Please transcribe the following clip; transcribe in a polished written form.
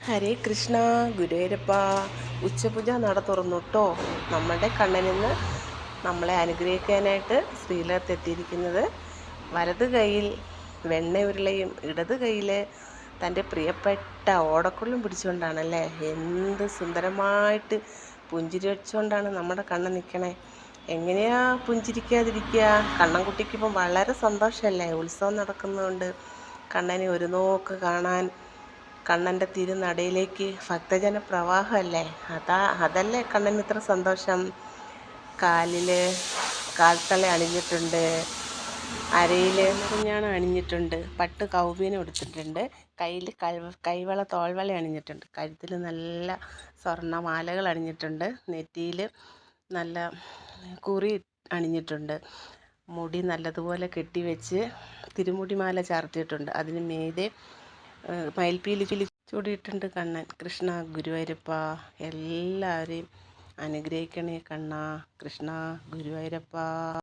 ഹരേ കൃഷ്ണ ഗുരുവായൂരപ്പ. ഉച്ചപൂജ നട തുറന്നു കേട്ടോ. നമ്മുടെ കണ്ണനിന്ന് നമ്മളെ അനുഗ്രഹിക്കാനായിട്ട് ശ്രീലകത്ത് എത്തിയിരിക്കുന്നത് വലത് കൈയിൽ വെണ്ണ ഉരുളയും ഇടത് കൈയിൽ തൻ്റെ പ്രിയപ്പെട്ട ഓടക്കുള്ളും പിടിച്ചുകൊണ്ടാണല്ലേ. എന്ത് സുന്ദരമായിട്ട് പുഞ്ചിരി വെച്ചുകൊണ്ടാണ് നമ്മുടെ കണ്ണൻ നിൽക്കണേ. എങ്ങനെയാ പുഞ്ചിരിക്കാതിരിക്കുക? കണ്ണൻകുട്ടിക്ക് ഇപ്പം വളരെ സന്തോഷമല്ലേ. ഉത്സവം നടക്കുന്നതുകൊണ്ട് കണ്ണനെ ഒരു നോക്ക് കാണാൻ കണ്ണൻ്റെ തിരുനടയിലേക്ക് ഭക്തജന പ്രവാഹമല്ലേ. അതല്ലേ കണ്ണന് ഇത്ര സന്തോഷം. കാലിൽ കാൽത്തള അണിഞ്ഞിട്ടുണ്ട്, അരയിൽ ഞാൻ അണിഞ്ഞിട്ടുണ്ട്, പട്ട് കൗപീനം എടുത്തിട്ടുണ്ട്, കയ്യിൽ കൈവള തോൾവള അണിഞ്ഞിട്ടുണ്ട്, കഴുത്തിൽ നല്ല സ്വർണ്ണമാലകൾ അണിഞ്ഞിട്ടുണ്ട്, നെറ്റിയിൽ നല്ല കുറി അണിഞ്ഞിട്ടുണ്ട്, മുടി നല്ലതുപോലെ കെട്ടിവെച്ച് തിരുമുടിമാല ചാർത്തിയിട്ടുണ്ട്. അതിന് മീതെ മയിൽപ്പീലി ചൂടിയിട്ടുണ്ട് കണ്ണൻ. കൃഷ്ണ ഗുരുവായൂരപ്പ എല്ലാവരെയും അനുഗ്രഹിക്കണേ കണ്ണ. കൃഷ്ണ ഗുരുവായൂരപ്പ.